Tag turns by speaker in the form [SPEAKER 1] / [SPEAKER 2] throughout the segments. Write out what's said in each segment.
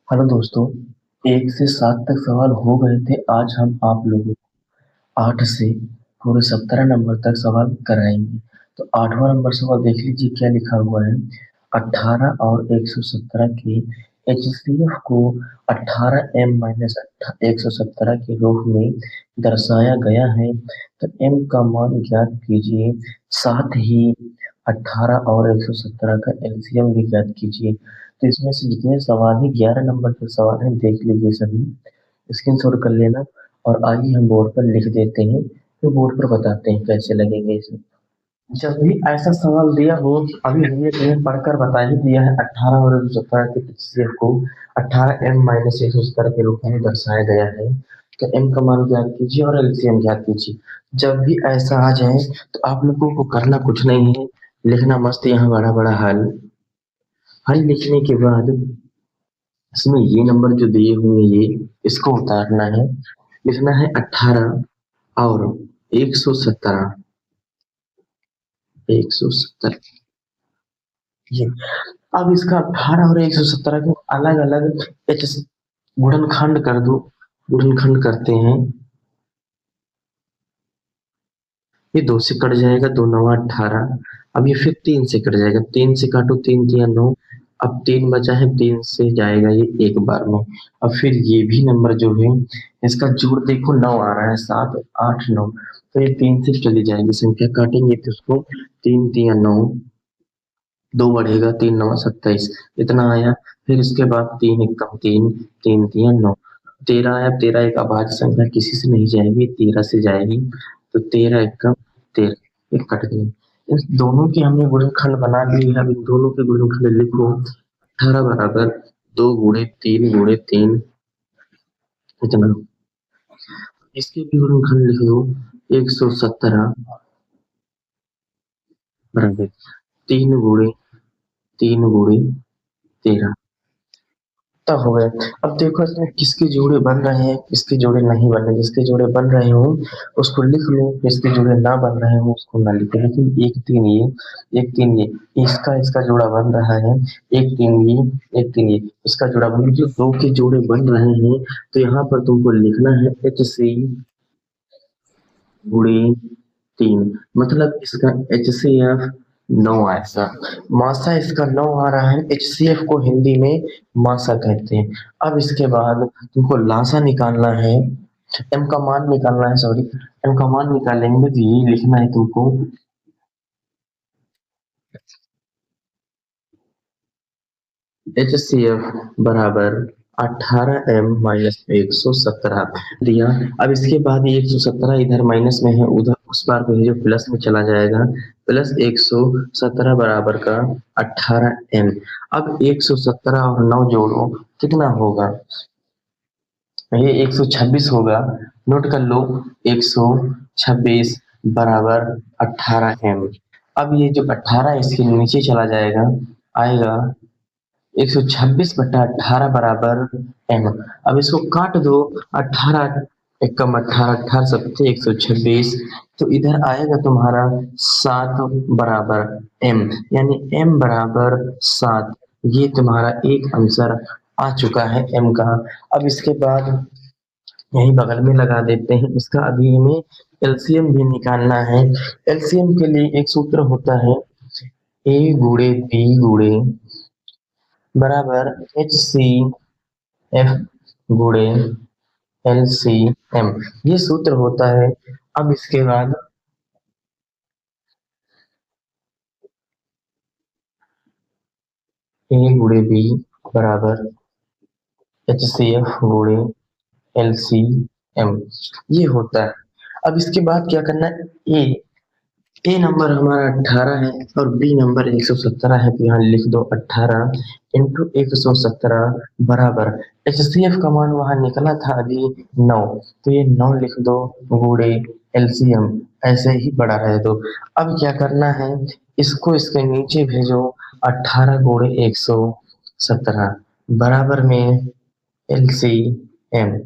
[SPEAKER 1] Hello दोस्तों। 1 से 7 तक सवाल हो गए थे। आज हम आप लोगों को 8 से पूरे 17 नंबर तक सवाल कराएंगे। तो 8वां नंबर सवाल देख लीजिए क्या लिखा हुआ है। 18 और 117 की एचसीएफ को 18m माइनस 117 के रूप में दर्शाया गया है। तो m का मान ज्ञात कीजिए, साथ ही 18 और 117 का एलसीएम भी ज्ञात कीजिए। तो इसमें से जितने सवाल है 11 नंबर के सवाल हैं, देख लीजिए सभी, स्क्रीनशॉट कर लेना। और आइए हम बोर्ड पर लिख देते हैं, फिर बोर्ड पर बताते हैं कैसे लगेंगे इसे। जब भी ऐसा सवाल दिया हो, अभी हमने तुम्हें पढ़कर बता ही दिया है। 18 और 117 के एचसीएफ को 18m माइनस 117 के रूप में दर्शाया गया है। तो m का मान ज्ञात कीजिए और एलसीएम ज्ञात कीजिए। जब भी ऐसा आ जाए तो आप लोगों को करना कुछ नहीं है, लिखना मस्त यहाँ बड़ा बड़ा हल। हल लिखने के बाद इसमें ये नंबर जो दिए हुए हैं, ये इसको उतारना है। लिखना है 18 और 117। 117 ये। अब इसका 18 और 117 को अलग अलग एच गुणनखंड कर दो। गुणनखंड करते हैं, ये 2 से कट जाएगा, 2 9 18। अब ये फिर 3 से कट जाएगा, 3 से काटो, 3 3 9। अब 3 बचा है, 3 से जाएगा ये एक बार में। अब फिर ये भी नंबर जो है, इसका जोड़ देखो 9 आ रहा है, 7 8 9। तो ये 3 से चली जाएगी संख्या, काटेंगे तो उसको 3 3 9, 2 बढ़ेगा, 3 9 27 इतना आया। फिर इसके बाद 3 1 कम 3, 3 3 9, 13 आया। 13 एक अभाज्य संख्या, किसी से नहीं जाएगी, 13 से जाएगी। तो 13 1 कम 13, एक कट गई। इन दोनों की हमने गुणनखंड बना ली है। अब इन दोनों के गुणनखंड लिखो। 18 बराबर 2 गुणे 3 गुणे 3, इतना। इसके भी गुणनखंड लिख लो। 117 बराबर 3 गुणे 3 गुणे 13, तब हो गया। अब देखो इसमें किसके जोड़े बन रहे हैं, किसके जोड़े नहीं बन रहे। जिसके जोड़े बन रहे हो उसको लिख लो, जिसके जोड़े ना बन रहे हो उसको ना लिखो। लेकिन 1 3 ये, 1 3 ये, इसका जोड़ा बन रहा है। 1 3 ये, 1 3 ये, इसका जोड़ा बन, जो 2 के जोड़े बन रहे हैं तो यहाँ पर तुमको लिखना है एच सी गुणे 3। मतलब इसका एच सी एफ 9 आएगा। मासा इसका 9 आ रहा है। एचसीएफ को हिंदी में मासा कहते हैं। अब इसके बाद तुमको लासा निकालना है, एम का मान निकालना है, सॉरी, एम का मान निकालेंगे तो ये लिखना है तुमको। एच सी एफ बराबर 18m माइनस 117 दिया। अब इसके बाद ये 117 इधर माइनस में है, उधर उस बार को जो प्लस में चला जाएगा। प्लस 117 बराबर का 18m। अब 117 और 9 जोड़ो, कितना होगा? ये 126 होगा। नोट कर लो, 126 बराबर 18m। अब ये जो 18 इसके नीचे चला जाएगा, आएगा 126/18 बराबर m। अब इसको काट दो। 18 एकम 18, 18 सत्ते 126। तो इधर आएगा तुम्हारा 7 बराबर m, यानी m बराबर 7। ये तुम्हारा एक आंसर आ चुका है m का। अब इसके बाद यही बगल में लगा देते हैं इसका। अभी हमें एलसीएम भी निकालना है। एलसीएम के लिए एक सूत्र होता है, a गुणे b गुणे बराबर एच सी एफ गुणे एल सी एम, ये सूत्र होता है। अब इसके बाद ए गुणे बी बराबर एच सी एफ गुणे एल सी एम, ये होता है। अब इसके बाद क्या करना है, ए नंबर हमारा 18 है और बी नंबर 117 है। तो यहाँ लिख दो 18 इंटू 117 बराबर एच सी एफ का मान वहां निकला था अभी 9, तो ये 9 लिख दो गुणे एलसीएम, ऐसे ही बड़ा रहे दो। अब क्या करना है, इसको इसके नीचे भेजो। 18 गुणे 117 बराबर में एलसीएम,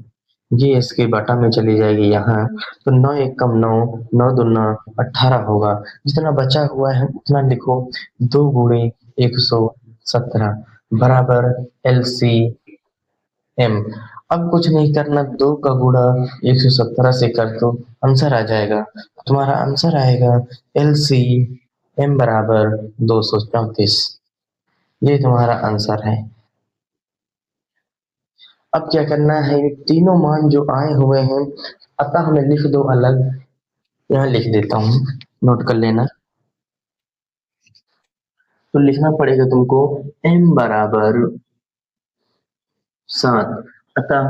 [SPEAKER 1] ये इसके बटा में चली जाएगी यहाँ। तो 9 एक कम 9, 9 दूना 18 होगा। जितना बचा हुआ है उतना लिखो। 2 गुणे 117 बराबर एल सी एम। अब कुछ नहीं करना, 2 का गुणा 117 से कर दो, आंसर आ जाएगा। तुम्हारा आंसर आएगा एल सी एम बराबर 234। ये तुम्हारा आंसर है। अब क्या करना है, तीनों मान जो आए हुए हैं अतः हमें लिख दो अलग। यहाँ लिख देता हूँ, नोट कर लेना। तो लिखना पड़ेगा तुमको m बराबर 7, अतः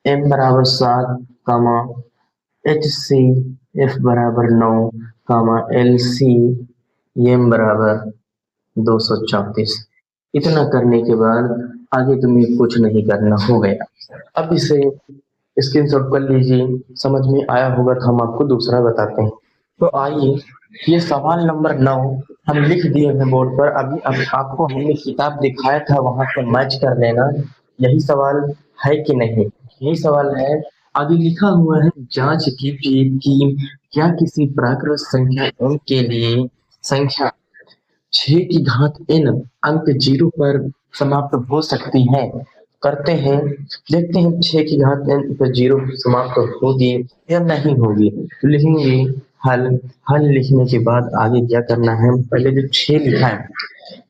[SPEAKER 1] m बराबर 7 कामा एच सी एफ बराबर 9 कामा एल सी एम बराबर 234। इतना करने के बाद आगे तुम्हें कुछ नहीं करना, हो गया। अब इसे स्क्रीनशॉट कर लीजिए, समझ में आया होगा तो हम आपको दूसरा बताते हैं। तो आइए, ये सवाल नंबर 9 हम लिख दिए हैं बोर्ड पर। अभी आपको हमने किताब दिखाया था, वहां से मैच कर लेना यही सवाल है कि नहीं। यही सवाल है। आगे लिखा हुआ है, जांच कीजिए कि क्या किसी प्राकृत संख्या n के लिए संख्या 6 की घात n अंक 0 पर समाप्त हो सकती है। करते हैं, देखते हैं 6 की घात n पर 0 समाप्त होगी या नहीं होगी। तो लिखेंगे हल। हल लिखने के बाद आगे क्या करना है, पहले जो 6 लिखा है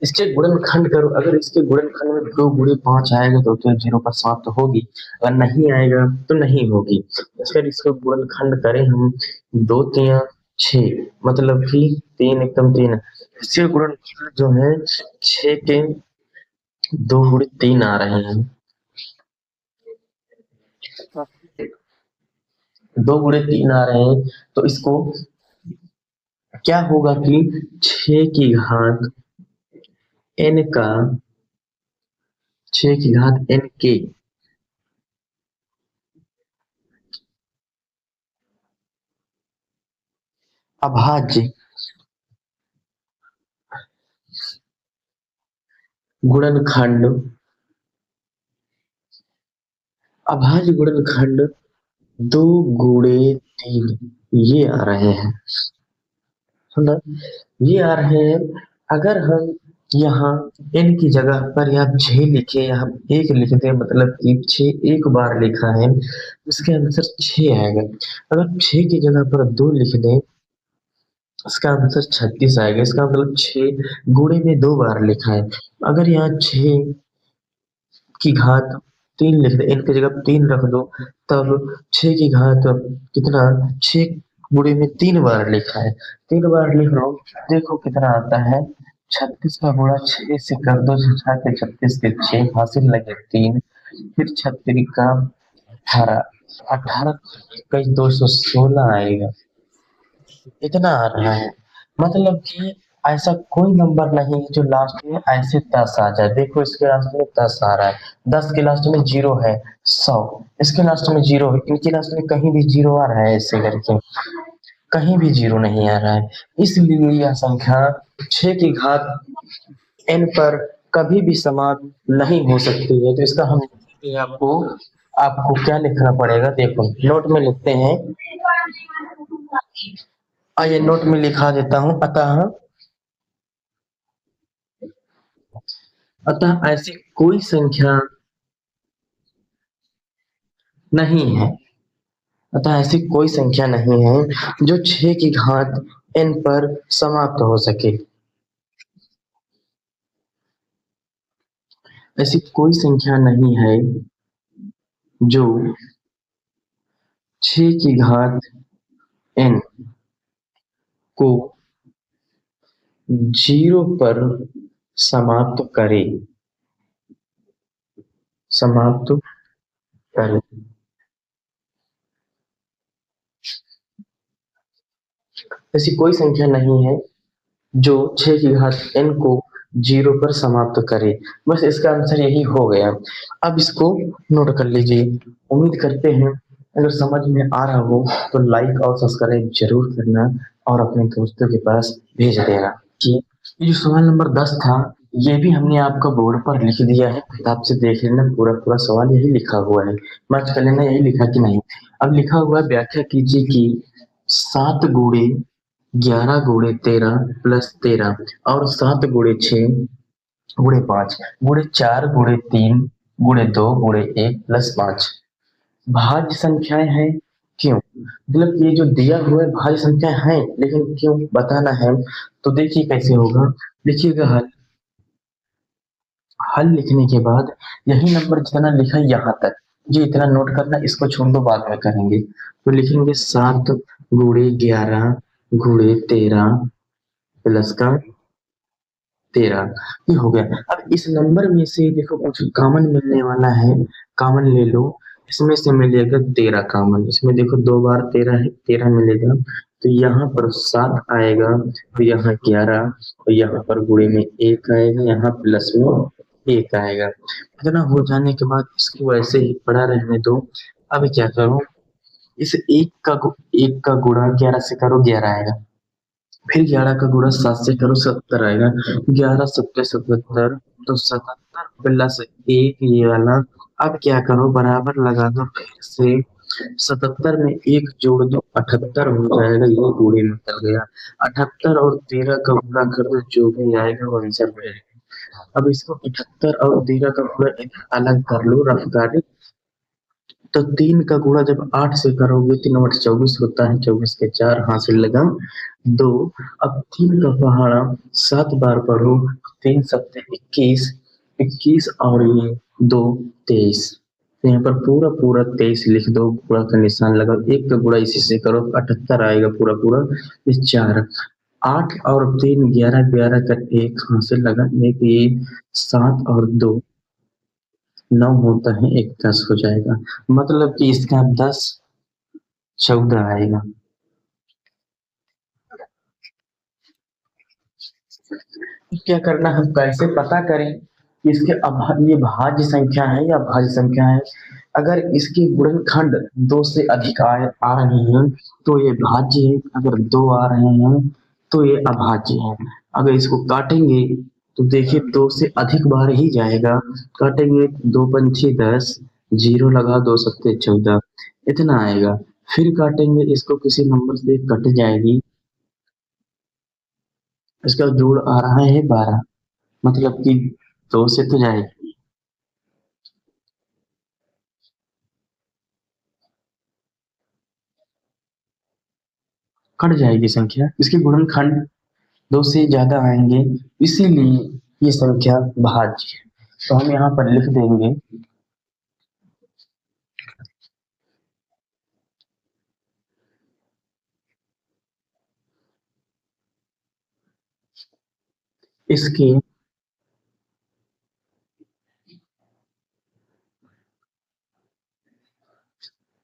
[SPEAKER 1] इसके गुणनखंड करो। अगर इसके गुणनखंड में 2 गुणे 5 आएगा तो 0 पर समाप्त होगी, अगर नहीं आएगा तो नहीं होगी। फिर इसको गुणनखंड करें हम, 2 3 6, मतलब कि 3 एकदम 3। इसके गुणनखंड जो है 6 के 2 गुणे 3 आ रहे हैं, 2 गुणे 3 आ रहे हैं। तो इसको क्या होगा कि 6 की घात n का 6 की घात n के अभाज्य गुणनखंड, अभाज्य गुणनखंड 2 गुणे 3 ये आ रहे हैं, सुना, ये आ रहे हैं। अगर हम यहाँ n की जगह पर यहाँ 6 लिखे, यहाँ 1 लिख दे, मतलब कि 6 एक बार लिखा है, इसके आंसर 6 आएगा। अगर 6 की जगह पर 2 लिख दें, इसका आंसर 36 आएगा। इसका मतलब 6 गुणे में 2 बार लिखा है। अगर यहाँ 6 की घात 3 लिख दे, n की जगह 3 रख दो, तब 6 की घात कितना, 6 गुणे में 3 बार लिखा है, 3 बार लिख लो, देखो कितना आता है। 36 का गुणा 6 से कर दो, 6 के 36 के 6 हासिल लगे 3, फिर 36 का 18, 18 कई 216 आएगा, इतना आ रहा है। मतलब कि ऐसा कोई नंबर नहीं है जो लास्ट में ऐसे 10 आ जाए। देखो इसके लास्ट में 10 आ रहा है, 10 के लास्ट में 0 है, 100 इसके लास्ट में 0 है, इनके लास्ट में कहीं भी 0 आ रहा है, ऐसे करके कहीं भी 0 नहीं आ रहा है। इसलिए यह संख्या 6 की घात n पर कभी भी समाप्त नहीं हो सकती है। तो इसका हम आपको आपको क्या लिखना पड़ेगा, देखो नोट में लिखते हैं। आइए नोट में लिखा देता हूं, अतः अतः ऐसी कोई संख्या नहीं है, अतः ऐसी कोई संख्या नहीं है जो 6 की घात n पर समाप्त हो सके। ऐसी कोई संख्या नहीं है जो 6 की घात n को 0 पर समाप्त करे, समाप्त करे। ऐसी कोई संख्या नहीं है जो 6 की घात n को 0 पर समाप्त करे। बस इसका आंसर यही हो गया। अब इसको नोट कर लीजिए। उम्मीद करते हैं अगर समझ में आ रहा हो तो लाइक और सब्सक्राइब जरूर करना और अपने दोस्तों के पास भेज देना। कि ये जो सवाल नंबर 10 था, ये भी हमने आपका बोर्ड पर लिख दिया है, किताब से देख लेना, पूरा पूरा सवाल यही लिखा हुआ है, मैच कर लेना यही लिखा कि नहीं। अब लिखा हुआ है, व्याख्या कीजिए कि 7 गुणे 11 गुणे 13 प्लस 13 और 7 गुणे 6 गुणे 5 गुणे 4 गुणे 3 गुणे 2 गुणे 1 प्लस 5 भाज्य संख्याएं हैं। क्यों? मतलब ये जो दिया हुआ है भाज्य संख्या है, लेकिन क्यों बताना है। तो देखिए कैसे होगा। देखिएगा हल लिखने के बाद यही नंबर जितना लिखा है यहाँ तक, ये इतना नोट करना, इसको छोड़ दो बाद में करेंगे। तो लिखेंगे 7 गुणे 11 गुणे 13 प्लस का 13, ये हो गया। अब इस नंबर में से देखो कुछ कॉमन मिलने वाला है, कॉमन ले लो। इसमें से मिलेगा 13 कॉमन, इसमें देखो 2 बार 13 है, 13 मिलेगा। तो यहाँ पर 7 आएगा, तो यहाँ 11, और यहाँ पर गुणे में 1 आएगा, यहाँ प्लस में 1 आएगा। इतना हो जाने के बाद इसको ऐसे ही पड़ा रहने दो। अब क्या करो, इस एक का गुणा 11 से करो, 11 आएगा। फिर 11 का गुणा 7 से करो, 70 आएगा। 11 सत्ते 77, तो 77 प्लस 1 ये वाला। अब क्या करो, बराबर लगा दो फिर से। 77 में 1 जोड़ दो, 78 हो जाएगा, ये गुणे में चल गया। 78 और 13 का गुणा कर दो, जो भी आएगा वो आंसर मिलेगा। अब इसको 78 और 13 का गुणा अलग कर लो, रफ गाड़ी। तो 3 का गुणा जब 8 से करोगे, 3 8 24 होता है, 24 के 4 हासिल लगा 2। अब 3 का पहाड़ा 7 बार पढ़ो, 3 सत्ते 21, 21 और ये 2 23। तो यहाँ पर पूरा पूरा 23 लिख दो, गुणा का निशान लगाओ। 1 का गुणा इसी से करो, 78 आएगा पूरा पूरा। ये 4 8 और 3 11, 11 का 1 हासिल लगा, एक ये 7 और 2 9 होता है, 1 10 हो जाएगा। मतलब कि इसका 10 14 आएगा। क्या करना, हम कैसे पता करें कि इसके ये भाज्य संख्या है या अभाज्य संख्या है। अगर इसके गुणनखंड 2 से अधिक आ रहे हैं तो ये भाज्य है, अगर 2 आ रहे हैं तो ये अभाज्य है। अगर इसको काटेंगे तो देखिए 2 से अधिक बार ही जाएगा। काटेंगे 2 पंछी 10, जीरो लगा, 2 सत्ते 14, इतना आएगा। फिर काटेंगे इसको, किसी नंबर से कट जाएगी, इसका जोड़ आ रहा है 12, मतलब कि 2 से तो जाएगी, कट जाएगी संख्या। इसके गुणनखंड 2 से ज्यादा आएंगे, इसीलिए ये संख्या भाज्य है। तो हम यहाँ पर लिख देंगे इसके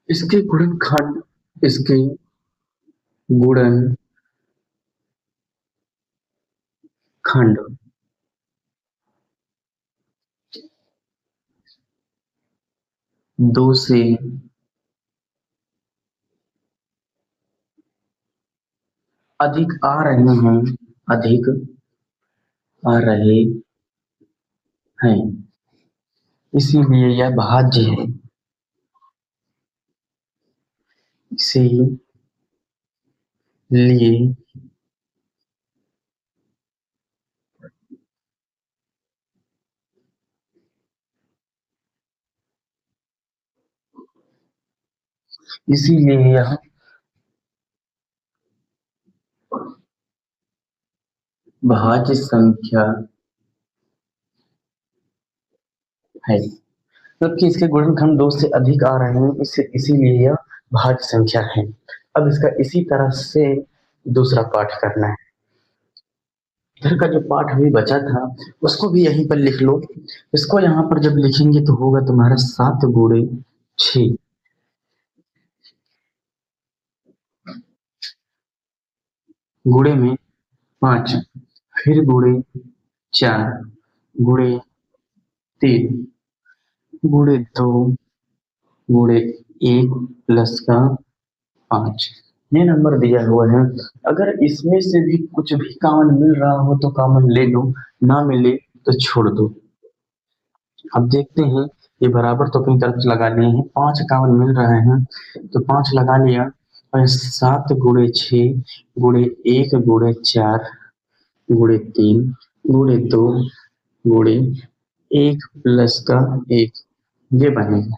[SPEAKER 1] इसके गुणनखंड इसके गुणनखंड 2 से अधिक आ रहे हैं, अधिक आ रहे हैं, इसीलिए यह भाज्य है। इसीलिए इसीलिए यह भाज्य संख्या है। जबकि इसके गुणनखंड 2 से अधिक आ रहे हैं, इसीलिए यह भाज्य संख्या है। अब इसका इसी तरह से दूसरा पाठ करना है। इधर का जो पाठ अभी बचा था उसको भी यहीं पर लिख लो। इसको यहाँ पर जब लिखेंगे तो होगा तुम्हारा 7 गुणे 6 गुणे में 5, फिर गुणे 4 गुणे 3 गुणे 2 गुणे 1 प्लस का 5, ये नंबर दिया हुआ है। अगर इसमें से भी कुछ भी कॉमन मिल रहा हो तो कॉमन ले लो, ना मिले तो छोड़ दो। अब देखते हैं, ये बराबर तो अपनी तरफ से लगा लिए हैं, 5 कॉमन मिल रहे हैं तो 5 लगा लिया। और 7 गुणे 6 गुणे 1 गुणे 4 गुणे 3 गुणे 2
[SPEAKER 2] गुणे 1 + 1 ये बनेगा।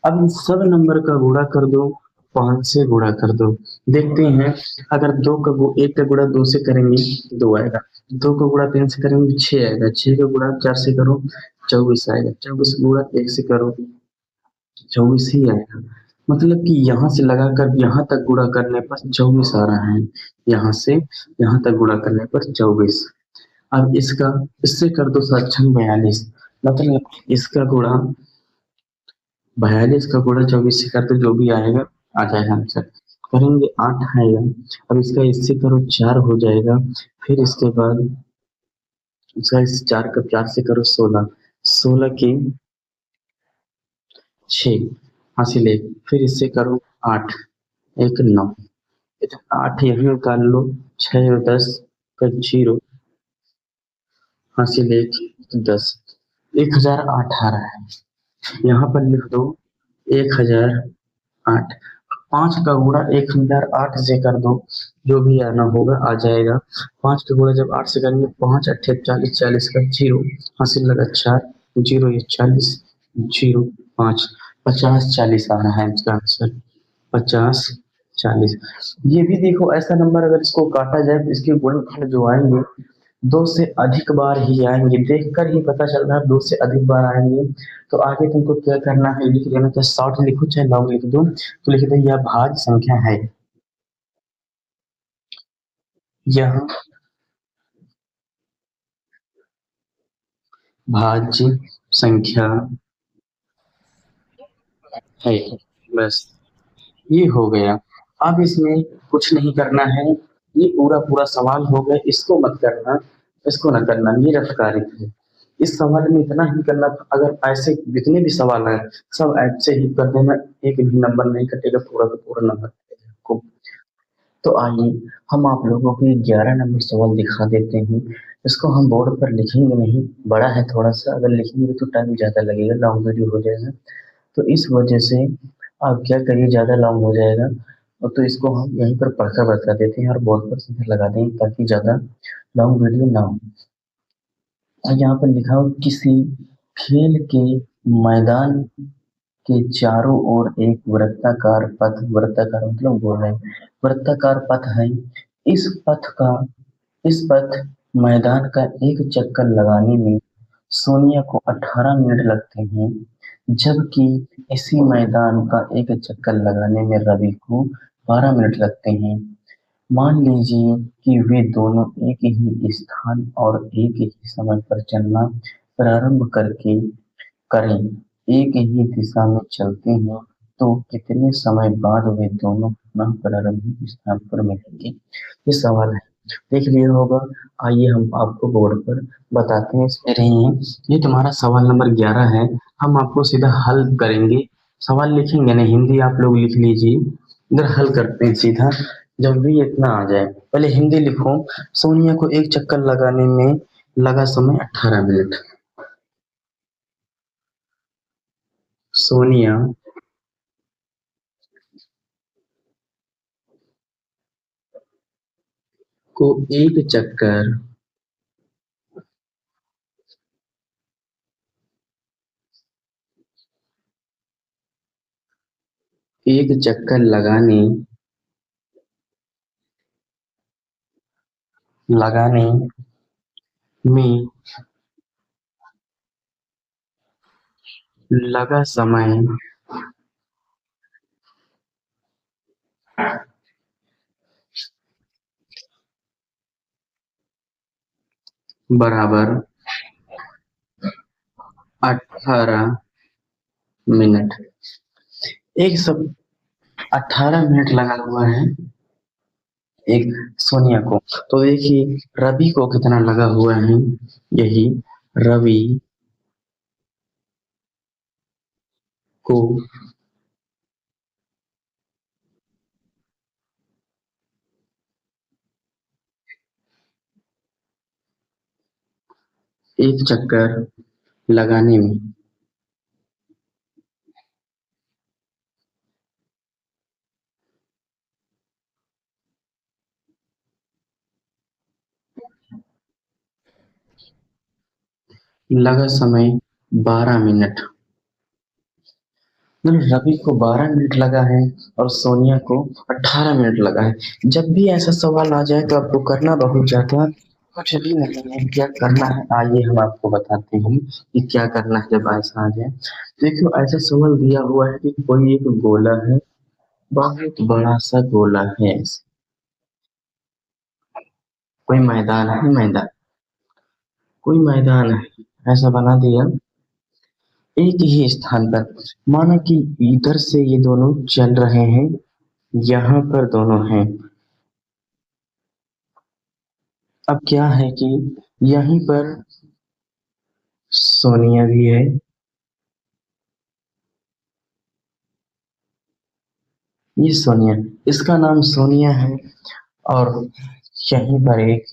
[SPEAKER 2] अब इन सब नंबर का गुणा कर दो, 5 से गुणा कर दो। देखते हैं, अगर 1 का गुणा 2 से करेंगे 2 आएगा, 2 का गुणा 3 से करेंगे 6 आएगा, 6 का गुणा 4 से करो 24 आएगा, 24 गुणा 1 से करो 24 ही आएगा। मतलब कि यहाँ से लगाकर यहाँ तक गुणा करने पर 24 आ रहा है, यहाँ से यहाँ तक गुणा करने पर 24। अब इसका इससे कर दो 7×42, मतलब इसका गुणा 42 का गुणा 24 से करते जो भी आएगा आ जाएगा आंसर। करेंगे 8 आएगा। अब इसका इससे करो 4 हो जाएगा, फिर इसके बाद इसका इस 4 का 4 से करो 16, 16 के 6 हासिल 1, फिर इससे करो 8, 1 9, 8 यही निकाल लो, 6 और 10 का 0 हासिल 1 10, 1008 आ रहा है। यहाँ पर लिख दो 1008। 5 का गुणा 1008 से कर दो, जो भी आना होगा आ जाएगा। 5 का गुणा जब 8 से करेंगे 5 8 40, 40 का 0 हासिल लगा 4, 0 ये 40, 0 5, 50 40 आ रहा है इसका आंसर। 50 40। ये भी देखो, ऐसा नंबर अगर इसको काटा जाए तो इसके गुणनफल जो आएंगे 2 से अधिक बार ही आएंगे। देखकर ही पता चल रहा है 2 से अधिक बार आएंगे। तो आगे तुमको क्या करना है, लिख लेना, चाहे शॉर्ट लिखो चाहे लॉन्ग लिख दो, तो लिख दो यह भाज्य संख्या है। यह भाज्य संख्या है। बस ये हो गया। अब इसमें कुछ नहीं करना है, ये पूरा पूरा सवाल हो गया, इसको मत करना, इसको ना करना, ये रफ्तारी है। इस सवाल में इतना ही करना था। अगर ऐसे जितने भी सवाल हैं सब ऐसे ही कर देना, एक भी नंबर नहीं कटेगा, पूरा का पूरा नंबर कटेगा आपको। तो आइए हम आप लोगों को 11 नंबर सवाल दिखा देते हैं। इसको हम बोर्ड पर लिखेंगे नहीं, बड़ा है थोड़ा सा, अगर लिखेंगे तो टाइम ज़्यादा लगेगा, लॉन्ग वीडियो हो जाएगा। तो इस वजह से आप क्या करिए, ज़्यादा लॉन्ग हो जाएगा और तो इसको हम यहीं पर पढ़कर बता देते हैं और बोर्ड पर सीधे लगा देंगे ताकि ज़्यादा लॉन्ग वीडियो ना हो। और यहाँ पर लिखा हो किसी खेल के मैदान के चारों ओर एक वृत्ताकार पथ, वृत्ताकार मतलब गोल है, वृत्ताकार पथ है। इस पथ का इस पथ मैदान का एक चक्कर लगाने में सोनिया को 18 मिनट लगते हैं, जबकि इसी मैदान का एक चक्कर लगाने में रवि को 12 मिनट लगते हैं। मान लीजिए कि वे दोनों एक ही स्थान और एक ही समय पर चलना प्रारंभ करके करें, एक ही दिशा में चलते हैं, तो कितने समय बाद वे दोनों पुनः प्रारंभिक स्थान पर मिलेंगे। ये सवाल है, देख लिया होगा। आइए हम आपको बोर्ड पर बताते हैं, इसमें रही हैं। ये तुम्हारा सवाल नंबर 11 है। हम आपको सीधा हल करेंगे, सवाल लिखेंगे नहीं, हिंदी आप लोग लिख लीजिए, इधर हल करते हैं सीधा। जब भी इतना आ जाए पहले हिंदी लिखो। सोनिया को एक चक्कर लगाने में लगा समय 18 मिनट। सोनिया को एक चक्कर लगाने में लगा समय बराबर 18 मिनट। एक सब 18 मिनट लगा हुआ है एक सोनिया को। तो देखिए रवि को कितना लगा हुआ है, यही रवि को 1 चक्कर लगाने में लगा समय 12 मिनट। मतलब रवि को 12 मिनट लगा है और सोनिया को 18 मिनट लगा है। जब भी ऐसा सवाल आ जाए तो आपको करना बहुत ज्यादा कुछ भी नहीं है। क्या करना है आइए हम आपको बताते हैं कि क्या करना है जब ऐसा आ जाए। देखियो ऐसा सवाल दिया हुआ है कि कोई एक गोला है, बहुत बड़ा सा गोला है, कोई मैदान है, मैदान, कोई मैदान है ऐसा बना दिया एक ही स्थान पर। माना कि इधर से ये दोनों चल रहे हैं, यहाँ पर दोनों हैं। अब क्या है कि यहीं पर सोनिया भी है, ये सोनिया, इसका नाम सोनिया है और यहीं पर एक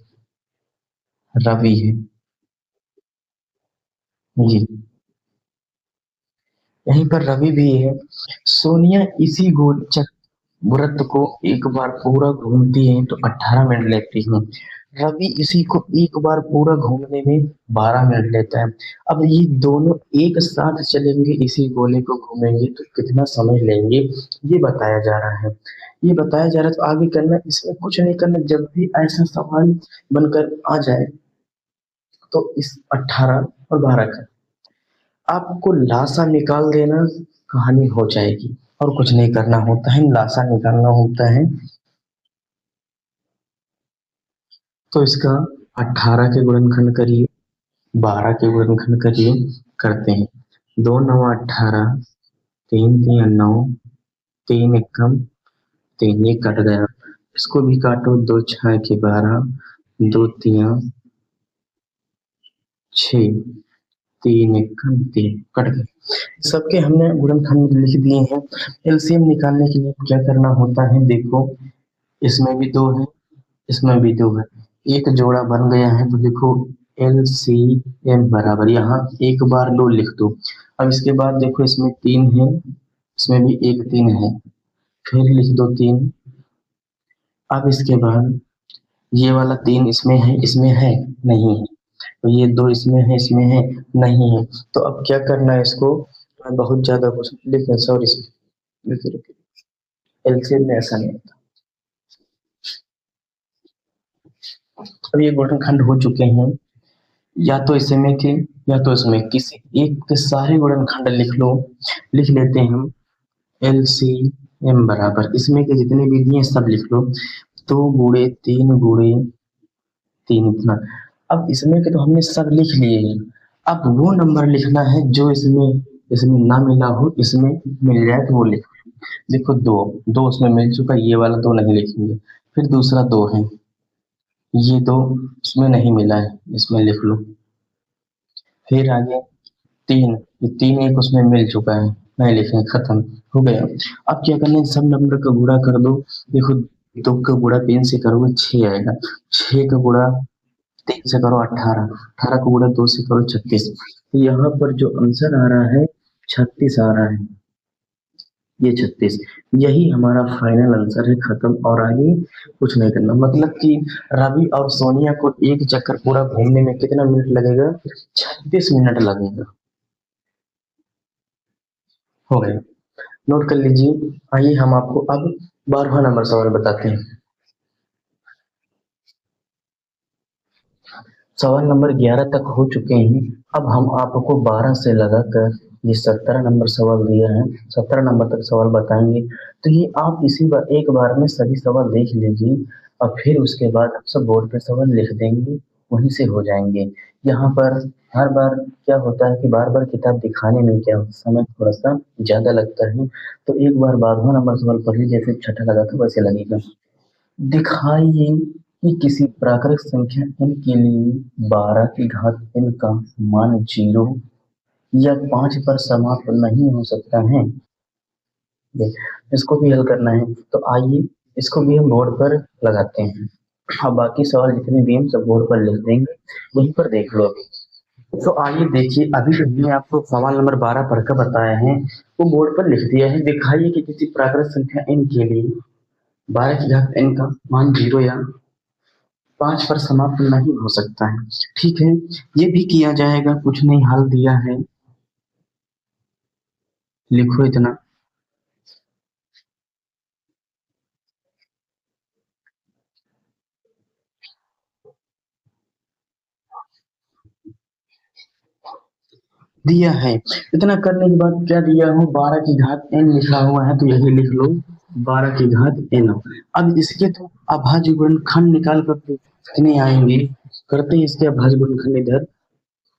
[SPEAKER 2] रवि है जी, यहीं पर रवि भी है। सोनिया इसी गोल वृत्त को एक बार पूरा घूमती है तो 18 मिनट लेती है। रवि इसी को एक बार पूरा घूमने में 12 मिनट लेता है। अब ये दोनों एक साथ चलेंगे, इसी गोले को घूमेंगे तो कितना समय लेंगे ये बताया जा रहा है। ये बताया जा रहा है तो आगे करना, इसमें कुछ नहीं करना। जब भी ऐसा सवाल बनकर आ जाए तो इस 18 और 12 का आपको लासा निकाल देना, कहानी हो जाएगी। और कुछ नहीं करना होता है, लासा निकालना होता है। तो इसका 18 के गुणनखंड करिए, 12 के गुणनखंड करिए, करते हैं। 2 9 18, 3 3 9, 3 1 3, ये कट गया। इसको भी काटो, 2 6 12, 2 3 6, 3 1 3, कट गए। सबके हमने गुणनखंड लिख दिए हैं। एलसीएम निकालने के लिए क्या करना होता है, देखो इसमें भी 2 है, इसमें भी 2 है, एक जोड़ा बन गया है। तो देखो एलसीएम बराबर, यहाँ एक बार 2 लिख दो। अब इसके बाद देखो इसमें 3 है, इसमें भी एक 3 है, फिर लिख दो 3। अब इसके बाद ये वाला 3 इसमें है, इसमें है नहीं है, तो ये 2 इसमें है, इसमें है नहीं है। तो अब क्या करना है इसको, मैं बहुत ज्यादा कुछ लिख, सॉरी, एलसीएम में ऐसा नहीं होता। अब ये गोल्डन खंड हो चुके हैं, या तो इसमें के या तो इसमें किसी एक के सारे गुणनखंड लिख लो। लिख लेते हैं हम, एल सी एम बराबर इसमें के जितने भी दिए सब लिख लो। 2 गुणे 3 गुणे 3 इतना। अब इसमें के तो हमने सब लिख लिए हैं। अब वो नंबर लिखना है जो इसमें इसमें ना मिला हो, इसमें मिल जाए तो वो लिख। देखो 2, 2 उसमें मिल चुका, ये वाला 2 नहीं लिखेंगे। फिर दूसरा 2 है, ये 2 इसमें नहीं मिला है, इसमें लिख लो। फिर आगे 3, ये 3 एक उसमें मिल चुका है, नहीं लिखेंगे, खत्म हो गया। अब क्या करना है, सब नंबर का गुणा कर दो। देखो 2 का गुणा 3 से करोगे 6 आएगा, 6 का गुणा 3 से करो 18, 18 का गुणा 2 से करो 36। तो यहाँ पर जो आंसर आ रहा है 36 आ रहा है, ये 36, यही हमारा फाइनल आंसर है, खत्म। और आगे कुछ नहीं करना। मतलब कि रवि और सोनिया को एक चक्कर पूरा घूमने में कितना मिनट लगेगा, 36 मिनट लगेगा। हो गया, नोट कर लीजिए। आइए हम आपको अब 12वां नंबर सवाल बताते हैं। सवाल नंबर 11 तक हो चुके हैं। अब हम आपको 12 से लगाकर ये 17 नंबर सवाल दिया है, 17 नंबर तक सवाल बताएंगे। तो ये आप इसी बार एक बार में सभी सवाल देख लीजिए और फिर उसके बाद आप सब बोर्ड पे सवाल लिख देंगे, वहीं से हो जाएंगे। यहाँ पर हर बार क्या होता है कि बार बार किताब दिखाने में क्या होता है, समय थोड़ा सा ज्यादा लगता है। तो एक बार 12वां नंबर सवाल पढ़ लीजिए, जैसे छठा लगा था वैसे लगेगा। दिखाइए कि किसी प्राकृत संख्या n के लिए 12 की घात n का मान 0 या 5 पर समाप्त नहीं हो सकता है। इसको भी हल करना है, तो आइए इसको भी हम बोर्ड पर लगाते हैं। अब बाकी सवाल जितने भी हम सब बोर्ड पर लिख देंगे, वहीं पर देख लो अभी। तो आइए देखिए, अभी जो हमने आपको सवाल नंबर 12 पढ़कर बताया है वो बोर्ड पर लिख दिया है। दिखाइए कि किसी प्राकृत संख्या n के लिए 12 की घात n का मान 0 या 5 पर समाप्त नहीं हो सकता है। ठीक है, ये भी किया जाएगा, कुछ नहीं, हल दिया है, लिखो इतना। दिया है। इतना करने के बाद क्या दिया हो, 12 की घात n लिखा हुआ है, तो यही लिख लो 12 की घात n। अब इसके तो अभाज्य गुणनखंड निकाल कर कितने आएंगे, करते हैं इसके अभाज्य गुणनखंड। इधर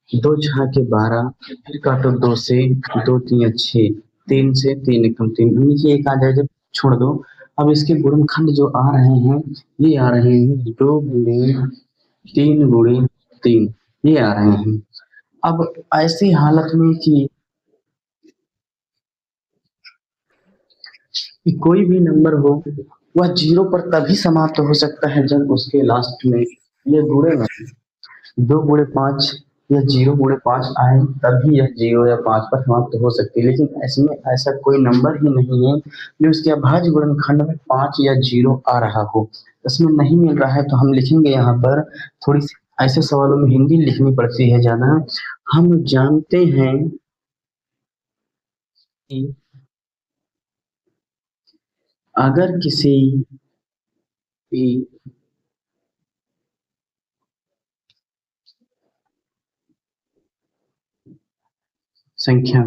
[SPEAKER 2] 2 छह के 12, फिर काटो 2 से, 2 3 6, 3 से 3 एकम 3, नीचे एक आ जाए जब, छोड़ दो। अब इसके गुणनखंड जो आ रहे हैं, ये आ रहे हैं 2 गुणे 3 गुणे 3, ये आ रहे हैं। अब ऐसी हालत में कि कोई भी नंबर हो, वह जीरो पर तभी समाप्त हो सकता है जब उसके लास्ट में ये गुणे में 2 गुणे 5 या 0 गुणे 5 आए, तभी यह 0 या 5 पर समाप्त हो सकती है। लेकिन इसमें ऐसा कोई नंबर ही नहीं है जो इसके अभाज्य गुणनखंड में 5 या 0 आ रहा हो, इसमें नहीं मिल रहा है। तो हम लिखेंगे यहाँ पर, थोड़ी सी ऐसे सवालों में हिंदी लिखनी पड़ती है ज्यादा। हम जानते हैं कि अगर किसी भी संख्या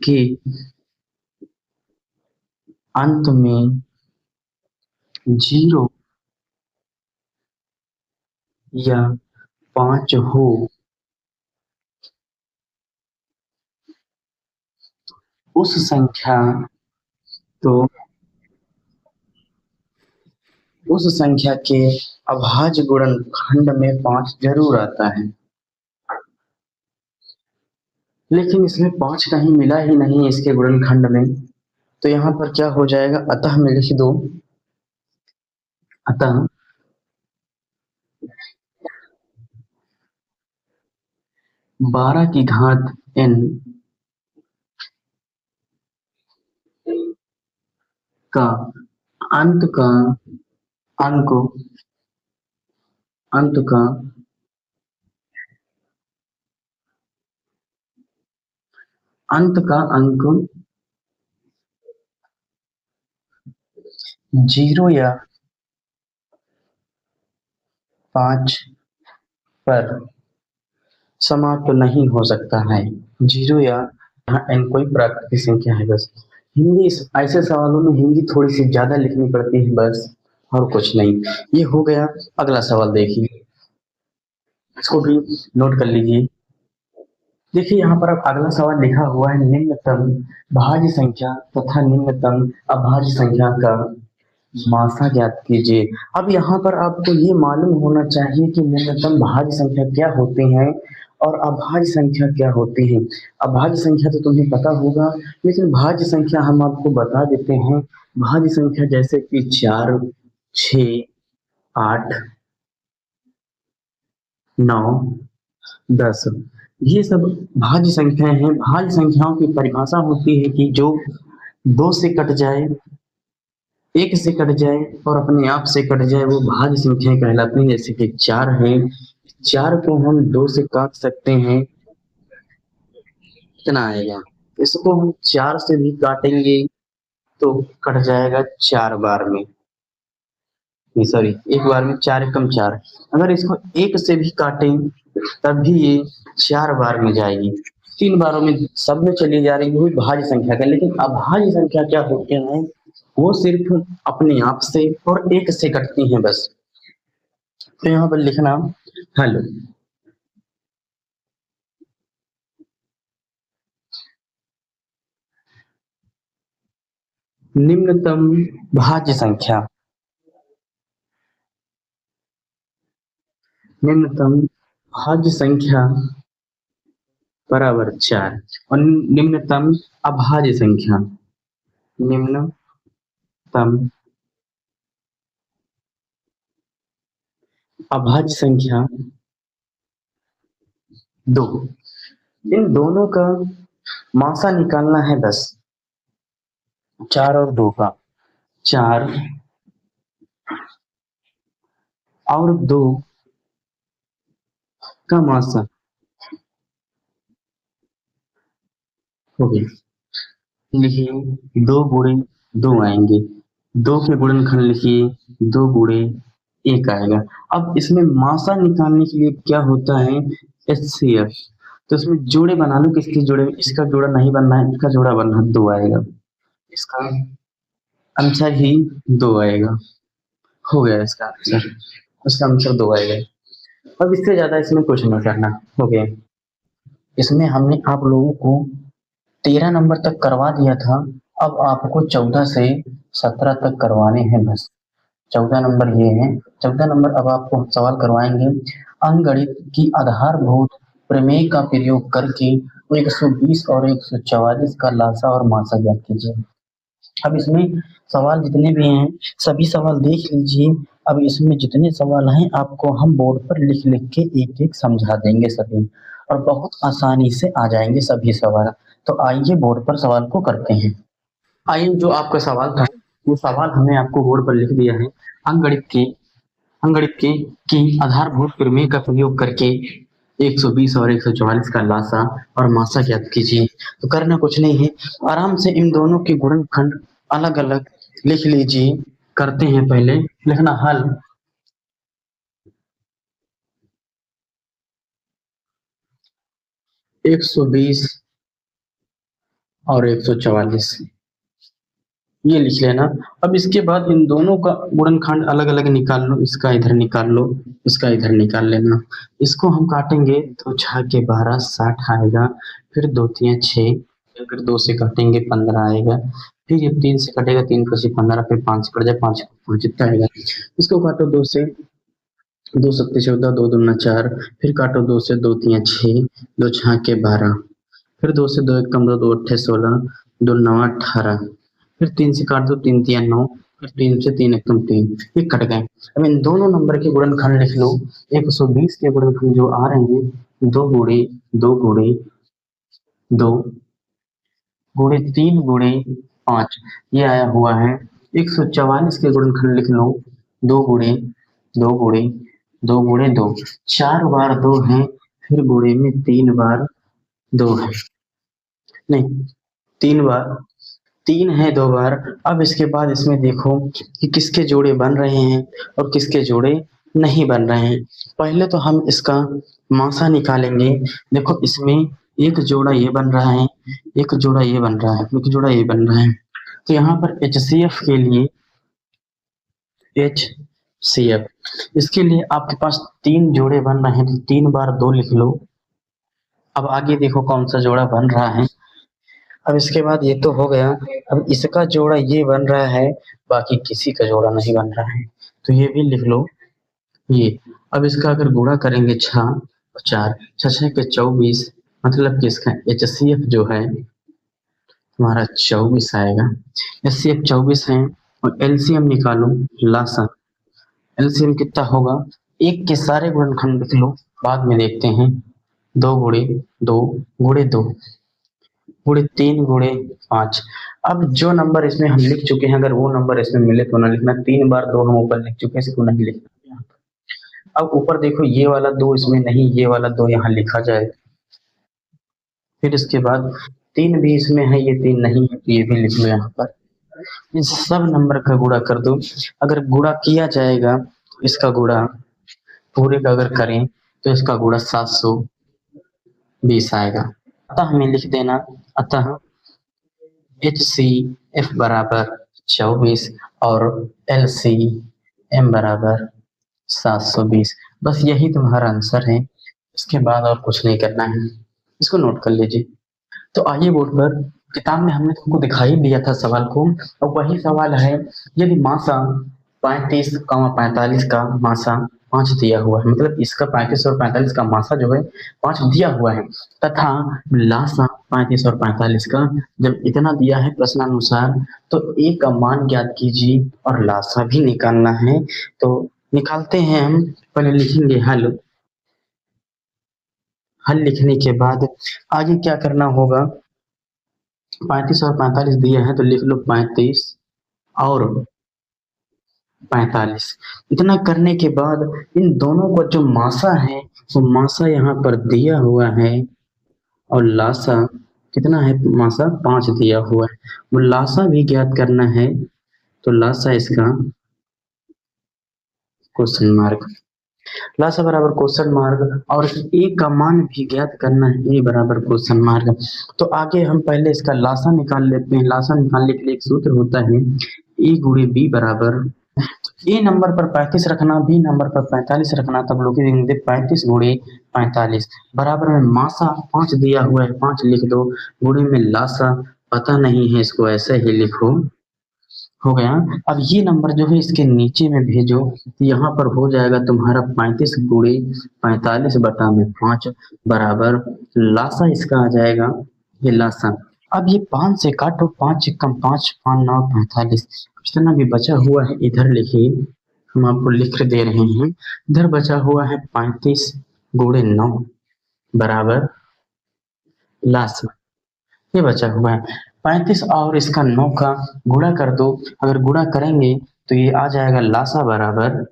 [SPEAKER 2] के अंत में 0 या 5 हो, उस संख्या तो उस संख्या के अभाज्य गुणनखंड में 5 जरूर आता है। लेकिन इसमें 5 कहीं मिला ही नहीं इसके गुणनखंड में, तो यहाँ पर क्या हो जाएगा, अतः में लिख दो, अतः 12 की घात n का अंत का अंक अंत का अंत का अंक 0 या 5 पर समाप्त नहीं हो सकता है। 0 या यहाँ n कोई प्राकृतिक संख्या है बस। हिंदी ऐसे सवालों में हिंदी थोड़ी सी ज्यादा लिखनी पड़ती है बस, और कुछ नहीं। ये हो गया। अगला सवाल देखिए, इसको भी नोट कर लीजिए। देखिए यहाँ पर अब अगला सवाल लिखा हुआ है, निम्नतम भाज्य संख्या तथा निम्नतम अभाज्य संख्या का मासा ज्ञात कीजिए। अब यहाँ पर आपको ये मालूम होना चाहिए कि निम्नतम भाज्य संख्या क्या होते हैं और अभाज्य संख्या क्या होती है। अभाज्य संख्या तो तुम्हें पता होगा, लेकिन भाज्य संख्या हम आपको बता देते हैं। भाज्य संख्या जैसे कि 4, 6, 8, 9, 10, ये सब भाज्य संख्याएं हैं। भाज्य संख्याओं की परिभाषा होती है कि जो 2 से कट जाए, 1 से कट जाए और अपने आप से कट जाए, वो भाज्य संख्याएं कहलाती हैं। जैसे कि 4 है, 4 को हम 2 से काट सकते हैं, कितना आएगा, इसको हम 4 से भी काटेंगे तो कट जाएगा 4 बार में, सॉरी 1 बार में, 4 एकम 4। अगर इसको 1 से भी काटें तब भी ये 4 बार में जाएगी, 3 बारों में सब में चली जा रही है भाज्य संख्या का। लेकिन अभाज्य संख्या क्या होते हैं, वो सिर्फ अपने आप से और 1 से कटती हैं बस। तो यहाँ पर लिखना हल। निम्नतम भाज्य संख्या, निम्नतम भाज्य संख्या बराबर 4, और निम्नतम अभाज्य संख्या, निम्नतम अभाज्य संख्या 2। इन दोनों का मासा निकालना है 10, 4 और 2 का। 4 और 2 का मासा हो गया। लिखिए 2 गुणे 2 आएंगे, 2 के गुणनखंड लिखिए 2 गुणे 1 आएगा। अब इसमें मासा निकालने के लिए क्या होता है, HCF। तो इसमें जोड़े बना लो, किसके जोड़े, इसका जोड़ा नहीं बनना है, इसका जोड़ा बनना है, 2 आएगा, इसका आंसर ही 2 आएगा। हो गया इसका आंसर, इसका आंसर 2 आएगा। अब इससे ज्यादा इसमें कुछ नहीं करना। हो गया। इसमें हमने आप लोगों को 13 नंबर तक करवा दिया था, अब आपको 14 से 17 तक करवाने हैं बस। 14 नंबर ये हैं, 14 नंबर अब आपको सवाल करवाएंगे। अंकगणित की आधारभूत प्रमेय का प्रयोग करके 120 और 144 का लासा और मासा ज्ञात कीजिए। अब इसमें सवाल जितने भी हैं सभी सवाल देख लीजिए। अब इसमें जितने सवाल हैं आपको हम बोर्ड पर लिख लिख के एक एक समझा देंगे सभी, और बहुत आसानी से आ जाएंगे सभी सवाल। तो आइए बोर्ड पर सवाल को करते हैं। आइए, जो आपका सवाल था वो सवाल हमने आपको बोर्ड पर लिख दिया है। अंकगणित के की आधारभूत प्रमेय का प्रयोग करके 120 और 144 का लासा और मासा ज्ञात कीजिए। तो करना कुछ नहीं है, आराम से इन दोनों के गुणनखंड अलग अलग लिख लीजिए। करते हैं, पहले लिखना हल। एक 120 और 144 ये लिख लेना। अब इसके बाद इन दोनों का गुणनखंड अलग अलग निकाल लो, इसका इधर निकाल लो, इसका इधर निकाल लेना। इसको हम काटेंगे तो 6 के 12 60 आएगा, फिर 2 3 6, फिर 2 से काटेंगे 15 आएगा, फिर ये 3 से कटेगा 3 5 15, फिर 5 से कट जाए 5 5 इतना आएगा। इसको काटो 2 से, 2 सत्ते 14, 2 दूना 4, फिर काटो 2 से, 2 3 6, 2 6 के 12, फिर 2 से 2 1 कम 2 2 8 16, 2 9 18, फिर 3 से काट दो, 3 3 9, फिर 3 से 3 1 3, ये कट गए। अब इन दोनों नंबर के गुणनखंड लिख लो। 120 के गुणनखंड जो आ रहे हैं 2 गुणे 2 गुणे 2 गुणे 3 गुणे 5 ये आया हुआ है। 144 के गुणनखंड लिख लो। 2 गुणे 2 गुणे 2 गुणे 2, 4 बार 2 है, फिर गुणे में 3 बार 2 है, नहीं 3 बार 3 है 2 बार। अब इसके बाद इसमें देखो कि किसके जोड़े बन रहे हैं और किसके जोड़े नहीं बन रहे हैं। पहले तो हम इसका मासा निकालेंगे। देखो इसमें एक जोड़ा ये बन रहा है, एक जोड़ा ये बन रहा है, एक जोड़ा ये बन रहा है। तो यहाँ पर HCF के लिए HCF इसके लिए आपके पास 3 जोड़े बन रहे हैं, तो 3 बार 2 लिख लो। अब आगे देखो कौन सा जोड़ा बन रहा है। अब इसके बाद ये तो हो गया, अब इसका जोड़ा ये बन रहा है, बाकी किसी का जोड़ा नहीं बन रहा है, तो ये भी लिख लो ये। अब इसका अगर गुणा करेंगे 6 और 4, 6 के 24, मतलब कि इसका HCF जो है तुम्हारा 24 आएगा। HCF 24 है, और LCM निकालो लासा। LCM कितना होगा, एक के सारे गुणनखंड लिख लो, बाद में देखते हैं। 2 गुणे 2 गुणे 2 गुणे 3 गुणे 5। अब जो नंबर इसमें हम लिख चुके हैं अगर वो नंबर इसमें मिले तो ना लिखना, 3 बार 2 हम ऊपर लिख चुके हैं, इसको नहीं लिखना। अब ऊपर देखो ये वाला 2 इसमें नहीं, ये वाला 2 यहाँ लिखा जाए। फिर इसके बाद 3 भी इसमें है, ये 3 नहीं है, तो ये भी लिख लो यहाँ पर। इन सब नंबर का गुणा कर दो। अगर गुणा किया जाएगा तो इसका गुणा पूरे का अगर करें तो इसका गुणा 720 आएगा। अतः हमें लिख देना, अतः HCF बराबर 24 और LCM बराबर 720। बस यही तुम्हारा आंसर है, इसके बाद और कुछ नहीं करना है, इसको नोट कर लीजिए। तो आइए बोर्ड पर, किताब में हमने तुमको दिखाई दिया था सवाल को, और वही सवाल है। यदि मासा 35, 45 का मासा 5 दिया हुआ है, मतलब इसका 35 और 45 का मासा जो है 5 दिया हुआ है, तथा लासा 35 और 45 का जब इतना दिया है प्रश्नानुसार, तो ए का मान ज्ञात कीजिए और लासा भी निकालना है। तो निकालते हैं हम, पहले लिखेंगे हल। हल लिखने के बाद आगे क्या करना होगा, 35 और 45 दिया है तो लिख लो 35 और 45। इतना करने के बाद इन दोनों का जो मासा है वो मासा यहाँ पर दिया हुआ है और लासा कितना है, मासा 5 दिया हुआ है। वो लासा भी ज्ञात करना है, तो लासा इसका क्वेश्चन मार्क, लासा बराबर क्वेश्चन मार्क, और ए का मान भी ज्ञात करना है, ए बराबर क्वेश्चन मार्क। तो आगे हम पहले इसका लासा निकाल लेते हैं। लासा निकालने के लिए एक सूत्र होता है, ए गुणे बी बराबर, ए नंबर पर 35 रखना, बी नंबर पर 45 रखना, तब लोग लिखेंगे 35 गुणे 45 बराबर में मासा 5 दिया हुआ है, 5 लिख दो, गुणे में लासा पता नहीं है, इसको ऐसे ही लिखो, हो गया। अब ये नंबर जो है इसके नीचे में भेजो, तो यहाँ पर हो जाएगा तुम्हारा 35 गुणे 45 बटा में 5 बराबर लासा इसका आ जाएगा, ये लासा। अब ये 5 से काटो, 5 कम 5, 5 9 45, जितना भी बचा हुआ है इधर लिखिए, हम आपको लिख दे रहे हैं। इधर बचा हुआ है 35 गुणे 9 बराबर लासा, ये बचा हुआ है 35 और इसका 9 का गुणा कर दो। अगर गुणा करेंगे तो ये आ जाएगा लासा बराबर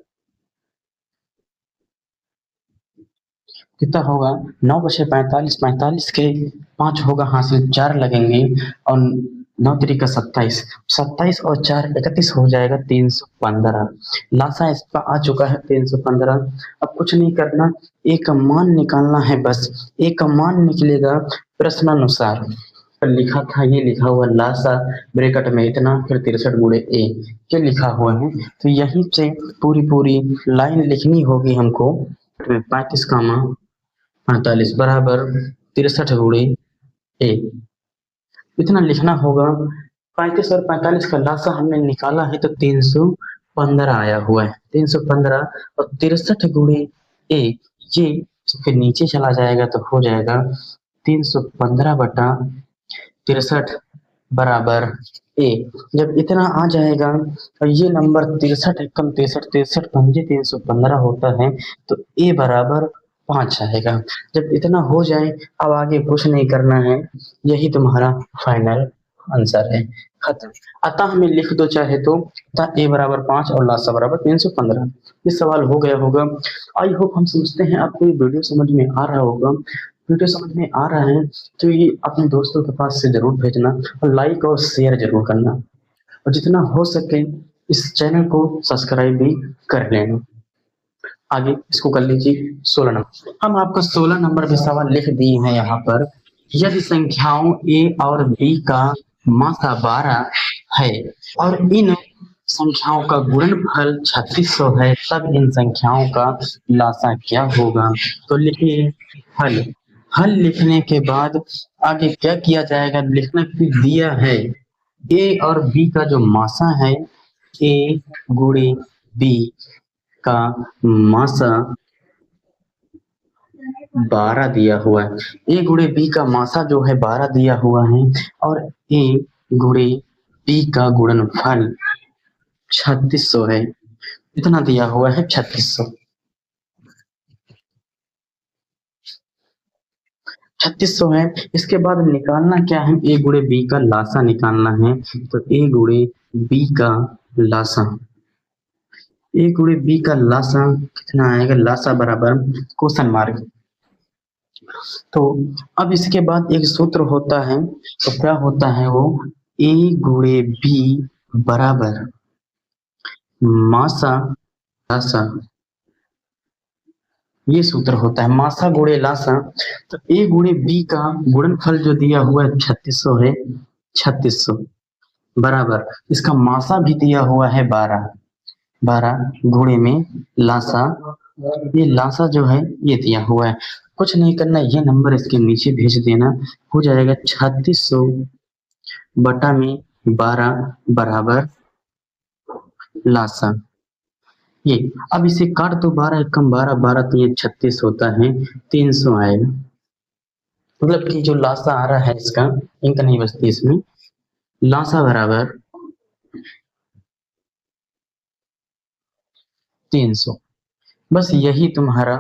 [SPEAKER 2] कितना होगा, 9 बचे 45, 45 के 5 होगा हासिल, 4 लगेंगे और 9 तरीका 27, 27 और 4 31 हो जाएगा 315। लासा इसका आ चुका है 315। अब कुछ नहीं करना, ए का मान निकालना है बस, ए का मान निकलेगा प्रश्नानुसार। लिखा था, ये लिखा हुआ लासा ब्रैकेट में इतना, फिर 63 गुणे ए, ये लिखा हुआ है। तो यहीं से पूरी पूरी लाइन लिखनी होगी हमको। 35 का मान 48 बराबर 63 गुणे ए, इतना लिखना होगा। 35 और 45 का लासा हमने निकाला है तो 315 आया हुआ है, 315 और 63 गुणे ए, ये इसके नीचे चला जाएगा तो हो जाएगा 315 बटा 63 बराबर ए। जब इतना आ जाएगा और ये नंबर 63 एकम 63, 63 पंजे 315 होता है, तो ए बराबर 5 आएगा। जब इतना हो जाए अब आगे कुछ नहीं करना है, यही तुम्हारा फाइनल आंसर है, खत्म। अतः हमें लिख दो चाहे तो, अतः ए बराबर 5 और लासा बराबर 315। ये सवाल हो गया होगा। आई होप, हम समझते हैं आपको ये वीडियो समझ में आ रहा होगा। वीडियो समझ में आ रहा है तो ये अपने दोस्तों के पास से जरूर भेजना और लाइक और शेयर जरूर करना, और जितना हो सके इस चैनल को सब्सक्राइब भी कर लेना। आगे इसको कर लीजिए 16 नंबर। हम आपका 16 नंबर भी सवाल लिख दिए हैं यहाँ पर। यदि संख्याओं ए और बी का मासा 12 है और इन संख्याओं का गुणनफल 3600 है, तब इन संख्याओं का लासा क्या होगा। तो लिखिए हल। हल लिखने के बाद आगे क्या किया जाएगा, लिखना कि दिया है ए और बी का जो मासा है, ए गुणे बी का मासा 12 दिया हुआ है। ए गुणे बी का मासा जो है 12 दिया हुआ है और ए गुणे बी का गुणनफल 3600 है, इतना दिया हुआ है 3600। 3600 है। इसके बाद निकालना क्या है, ए गुणे बी का लासा निकालना है। तो ए गुणे बी का लासा, ए गुणे बी का लासा कितना आएगा, लासा बराबर क्वेश्चन मार्क। तो अब इसके बाद एक सूत्र होता है, तो क्या होता है वो, ए गुणे बी बराबर मासा लासा, ये सूत्र होता है मासा गुणे लासा। तो ए गुणे बी का गुणनफल जो दिया हुआ है 3600 है, 3600 बराबर इसका मासा भी दिया हुआ है 12, 12 गुणे में लासा, ये लासा जो है ये दिया हुआ है। कुछ नहीं करना, ये नंबर इसके नीचे भेज देना, हो जाएगा 3600 बटा में 12 बराबर लासा। ये अब इसे काट दो, 12 एकम 12, 12 तो ये 36 होता है, 300 आएगा। मतलब कि जो लासा आ रहा है इसका, इंक नहीं बचती इसमें, लासा बराबर 300। बस यही तुम्हारा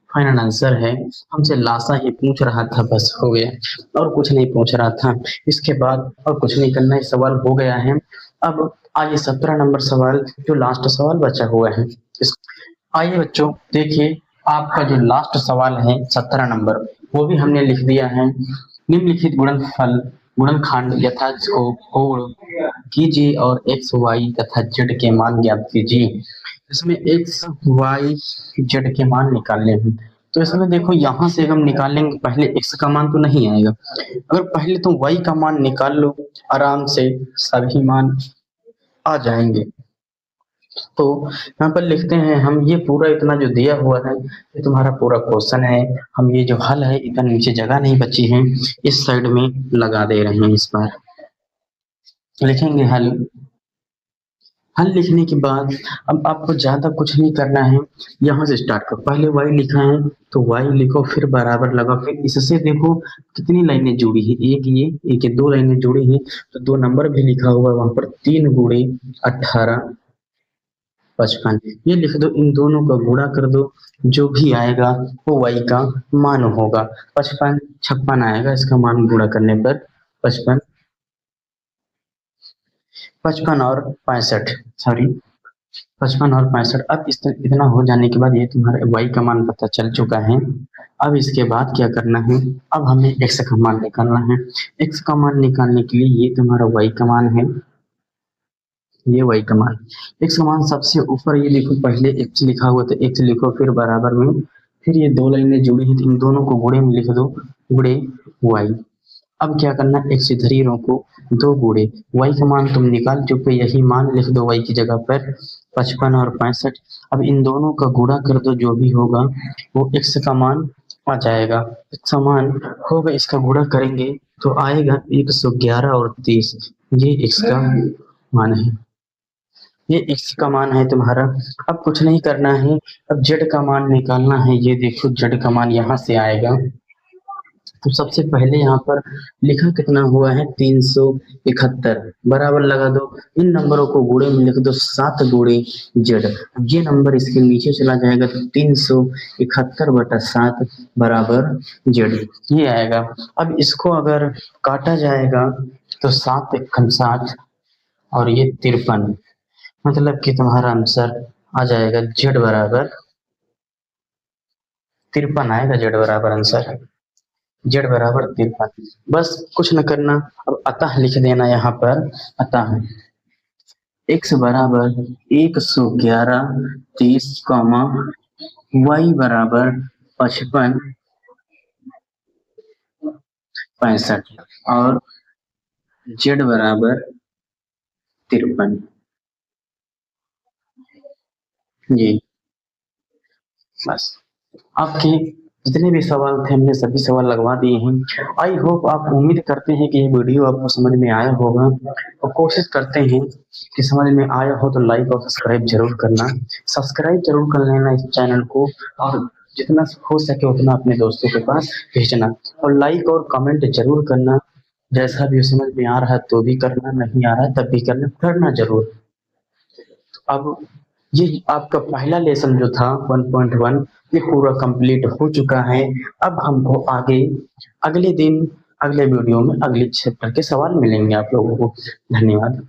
[SPEAKER 2] फाइनल आंसर है। हमसे लासा ही पूछ रहा था, बस हो गया, और कुछ नहीं पूछ रहा था। इसके बाद और कुछ नहीं करना है, सवाल हो गया है। अब आइए 17 नंबर सवाल, जो लास्ट सवाल बचा हुआ है इस आइए बच्चों देखिए, आपका जो लास्ट सवाल है 17 नंबर, वो भी हमने लिख दिया है। निम्नलिखित गुणनफल गुणनखंड यथास्कोप कीजिए और एक्स वाई तथा जेड के मान ज्ञात कीजिए। इसमें एक्स वाई जेड के मान निकालने हैं, तो इसमें देखो यहाँ से हम निकालेंगे, पहले एक्स का मान तो नहीं आएगा, अगर पहले तुम वाई का मान निकाल लो आराम से सभी मान आ जाएंगे। तो यहाँ पर लिखते हैं हम, ये पूरा इतना जो दिया हुआ है ये तुम्हारा पूरा क्वेश्चन है। हम ये जो हल है, इतना नीचे जगह नहीं बची है, इस साइड में लगा दे रहे हैं। इस बार लिखेंगे हल। हल लिखने के बाद अब आपको ज्यादा कुछ नहीं करना है, यहाँ से स्टार्ट करो। पहले y लिखा है तो y लिखो, फिर बराबर लगा, फिर इससे देखो कितनी लाइनें जुड़ी है, एक ये दो लाइनें जुड़ी हैं, तो दो नंबर भी लिखा हुआ है वहां पर, 3 गुणे 18 55, ये लिख दो, इन दोनों का गुणा कर दो, जो भी आएगा वो y का मान होगा। 55 56 आएगा इसका मान गुणा करने पर, 55 55 और 65, सॉरी 55 और 65। अब इतना हो जाने के बाद ये तुम्हारे y का मान पता चल चुका है। अब इसके बाद क्या करना है, अब हमें x का मान निकालना है। x का मान निकालने के लिए ये तुम्हारा y का मान है, ये y का मान, x का मान सबसे ऊपर ये देखो, पहले x लिखा हुआ था, x लिखो, फिर बराबर में, फिर ये दो लाइनें जुड़ी हैं तो इन दोनों को गुणे में लिख दो, गुणे y। अब क्या करना, x इधर ही रोको, दो गुणे y का मान तुम निकाल चुके, यही मान लिख दो y की जगह पर, 55 और 65। अब इन दोनों का गुणा कर दो, जो भी होगा वो x का मान आ जाएगा। x का मान होगा, इसका गुणा करेंगे तो आएगा 111 और 30, ये x का मान है, ये x का मान है तुम्हारा। अब कुछ नहीं करना है, अब z का मान निकालना है। ये देखो z का मान यहाँ से आएगा, तो सबसे पहले यहाँ पर लिखा कितना हुआ है, 371, बराबर लगा दो, इन नंबरों को गुणे में लिख दो, 7 गुणे जेड, ये नंबर इसके नीचे चला जाएगा, तो 371/7 बराबर जेड, ये आएगा। अब इसको अगर काटा जाएगा तो 7 एकम 7 और ये 53, मतलब कि तुम्हारा आंसर आ जाएगा जेड बराबर 53 आएगा, जेड बराबर आंसर जेड बराबर 53। बस कुछ न करना, अब अतः लिख देना यहाँ पर, अतः x बराबर 111 30 कॉमा y बराबर 55 65 और z बराबर 53, ये बस आपके जितने भी सवाल थे हमने सभी सवाल लगवा दिए हैं। आई होप, आप उम्मीद करते हैं कि ये वीडियो आपको समझ में आया होगा, और कोशिश करते हैं कि समझ में आया हो तो लाइक और सब्सक्राइब जरूर करना, सब्सक्राइब जरूर कर लेना इस चैनल को, और जितना हो सके उतना अपने दोस्तों के पास भेजना, और लाइक और कमेंट जरूर करना, जैसा भी समझ में आ रहा है तो भी करना, नहीं आ रहा है तब भी करना जरूर। अब ये आपका पहला लेसन जो था 1.1 ये पूरा कंप्लीट हो चुका है। अब हमको आगे अगले दिन अगले वीडियो में अगले चैप्टर के सवाल मिलेंगे आप लोगों को। धन्यवाद।